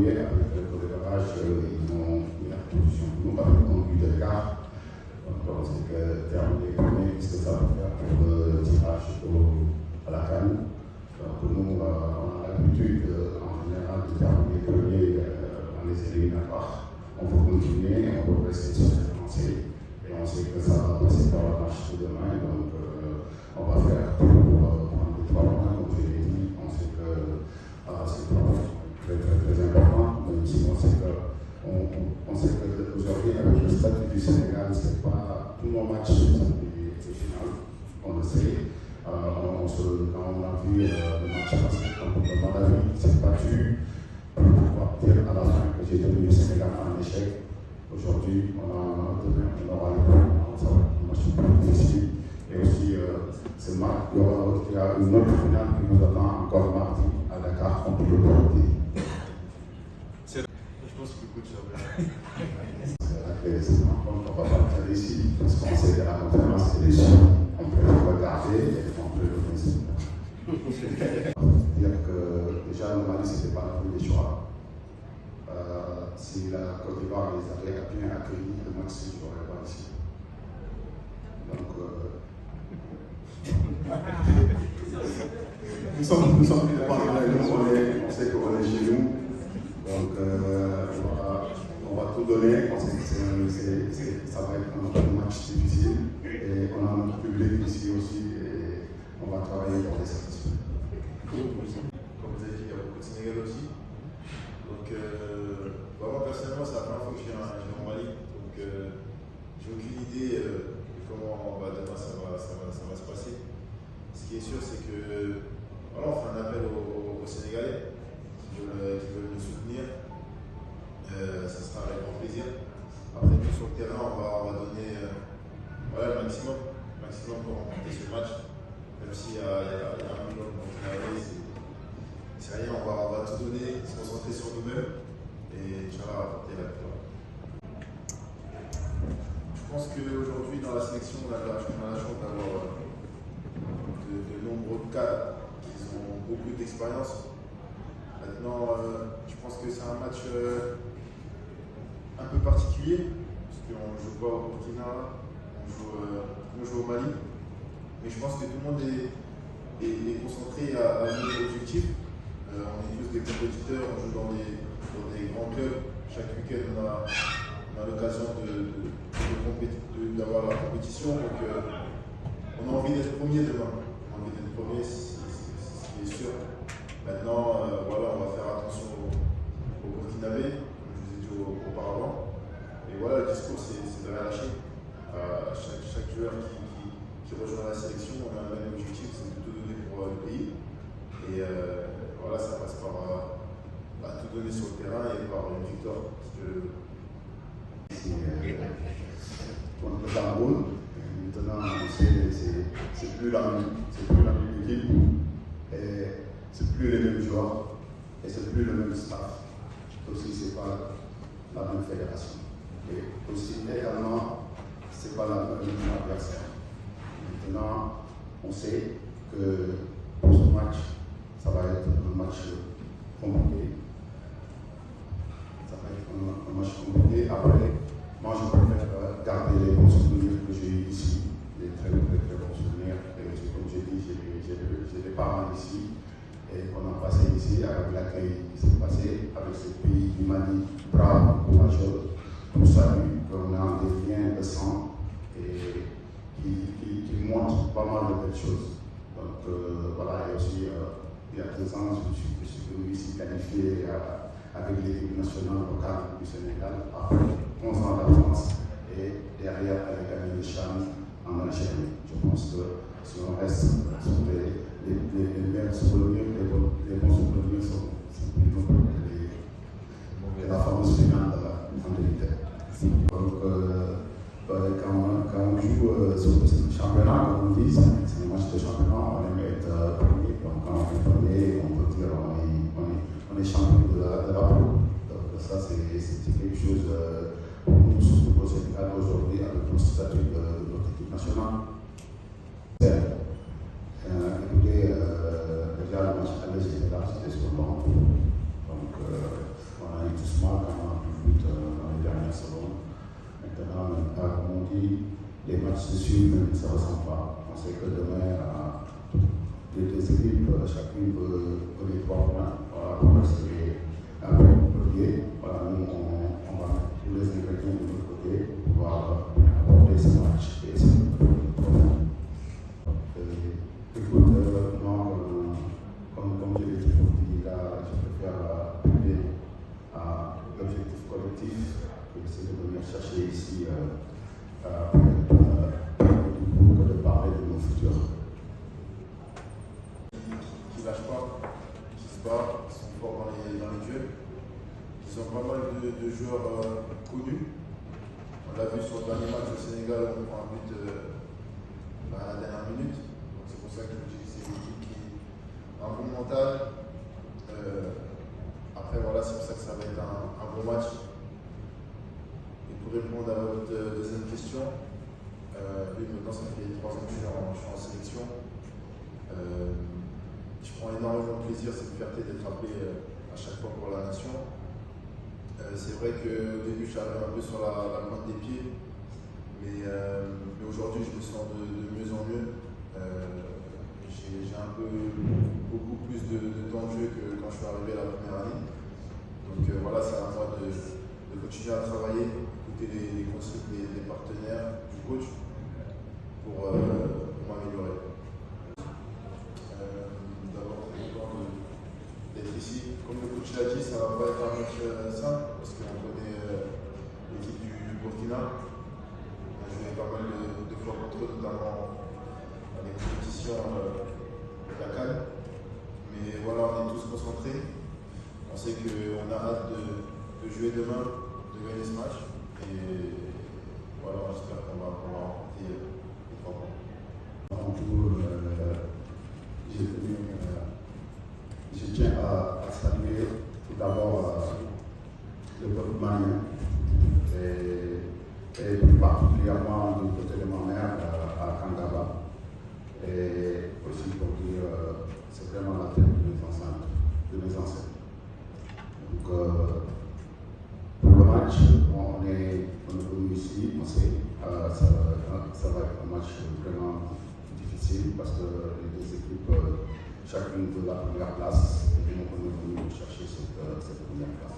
voyez, avec le démarrage, ils ont mis la position de nous avec un but d'écart. Donc, on sait que terminer premier, qu'est-ce que ça va faire pour le tirage à la canne. Donc, nous, on a l'habitude, en général, de terminer premier dans les éliminatoires. On peut continuer, on peut rester sur cette lancée. Et on sait que ça va passer par la marche de demain. Donc, on va faire tout pour prendre les 3 points, comme je l'ai dit. On sait que c'est très important, même si on sait qu'aujourd'hui, avec le statut du Sénégal, ce n'est pas tous nos matchs sont des finales, on le sait. Quand on a vu le match passé contre le Malawi, il s'est battu pour pouvoir dire à la fin que j'ai tenu le Sénégal en échec. Aujourd'hui, demain, on aura le match, ça va être un match plus difficile. Et aussi, ce match, il y a une autre finale qui nous attend encore mardi à Dakar contre le Burundi. Je pense que le coach a C'est on va partir d'ici, parce qu'on sait que la conférence est déçue. On peut le regarder et on peut le laisser. C'est-à-dire que déjà, le Mali, ce n'était pas la des choix. Si la Côte d'Ivoire les avait bien accueillis, le match ne jouerait pas ici. Donc, nous sommes on sait qu'on est chez nous. Donc, on va tout donner. On sait que ça va être un match difficile. Et on a notre public ici aussi. Et on va travailler pour les satisfaire. Comme vous avez dit, il y a beaucoup de Sénégal aussi. Donc, moi personnellement, c'est la première fois que je viens au Mali. Donc, j'ai aucune idée de comment demain ça va se passer. Ce qui est sûr, c'est que voilà, on fait un appel aux Sénégalais qui veulent nous soutenir. Ça sera avec grand plaisir. Après, nous sur le terrain, on va donner le maximum pour remporter ce match. Même s'il y a un minimum de c'est rien, on va tout donner, se concentrer sur nous-mêmes et Inch'Allah apporter la victoire. Je pense qu'aujourd'hui dans la sélection, on a la chance d'avoir de nombreux cadres qui ont beaucoup d'expérience. Maintenant, je pense que c'est un match un peu particulier, parce qu'on ne joue pas au Burkina, on joue au Mali. Mais je pense que tout le monde est concentré à un objectif. On est tous des compétiteurs, on joue dans des grands clubs. Chaque week-end, on a l'occasion d'avoir la compétition. Donc, on a envie d'être premier demain. On a envie d'être premier, c'est ce qui est sûr. Maintenant, on va faire attention au Burkinabé, comme je vous ai dit auparavant. Et voilà, le discours, c'est de rien lâcher. Chaque joueur qui rejoint la sélection, on a un même objectif, c'est de tout donner pour le pays. Et ça passe par tout donner sur le terrain et par une victoire. Contre le Cameroun, maintenant, c'est plus la même équipe, et c'est plus les mêmes joueurs, et c'est plus le même staff. Aussi, c'est pas la même fédération. Et aussi, également, c'est pas le même adversaire. Maintenant, on sait que pour ce match, ça va être un match compliqué. Ça va être un match compliqué. Après, moi, je préfère garder les bons souvenirs que j'ai eu ici, les très bons souvenirs. Et comme j'ai dit, j'ai des parents ici. Et on a passé ici avec l'accueil qui s'est passé avec ce pays du Mali, brave, courageux, tout salut, qu'on a des liens de sang et qui montrent pas mal de belles choses. Donc voilà, et aussi, il y a 2 ans, je suis venu ici qualifié avec l'équipe nationale locale du Sénégal, après 11 ans de France, et derrière avec Amine Cham en Algérie. Je pense que si on reste sur les meilleurs souvenirs, les bons souvenirs sont plutôt que la fameuse finale en 2020. Donc, quand on joue sur le championnat, comme on dit, c'est un match de championnat, on aime être premier. Donc, quand on est premier, on peut dire on est champion de la poule. Donc, ça, c'est quelque chose pour nous, surtout au Sénégal aujourd'hui, avec le statut de notre équipe nationale. Écoutez, déjà le match aller, c'était là, c'était sur le banc. Donc, on a on dit, les matchs se suivent, mais ça ne ressemble pas. On sait que demain, les deux équipes, chacune veut les 3 points. Voilà, pour rester un peu premier. Voilà, nous, on va mettre tous les ingrédients de notre côté pour pouvoir apporter ce match et ce écoute, moi, comme je l'ai toujours dit, là, je préfère priver à l'objectif collectif que c'est de venir chercher ici que de parler de nos futurs. Qui ne lâchent pas, qui se battent, qui sont forts dans les duels. Ils ont pas mal de joueurs connus. On l'a vu sur le dernier match au Sénégal, on prend un but à la dernière minute. Donc c'est pour ça que je dis que c'est une équipe qui a un bon mental. Après voilà, c'est pour ça que ça va être un bon match. Et pour répondre à votre deuxième question, oui, maintenant ça fait 3 ans que je suis en sélection. Je prends énormément de plaisir, c'est une fierté d'être appelé à chaque fois pour la nation. C'est vrai qu'au début j'arrive un peu sur la pointe des pieds, mais aujourd'hui je me sens de mieux en mieux. J'ai beaucoup plus de temps de jeu que quand je suis arrivé la première année. Donc voilà, c'est à moi de continuer à travailler, écouter les conseils des partenaires, du coach, pour m'améliorer. D'abord, d'être ici. Comme le coach l'a dit, ça ne va pas être un match simple parce qu'on connaît l'équipe du Burkina. On a joué pas mal de fois contre eux, notamment dans les compétitions de la CAN. Mais voilà, on est tous concentrés. On sait qu'on a hâte de jouer demain, de gagner ce match. Et voilà, j'espère qu'on va remporter les 3 points. Avant tout, je tiens à saluer tout d'abord le peuple malien et plus particulièrement du côté de ma mère à Kangaba. Et aussi pour dire c'est vraiment la tête de mes ancêtres. Donc pour le match, on est venu ici, on sait, ça va être un match vraiment difficile parce que les deux équipes, chacune veut la première place et nous on est venu chercher cette première place.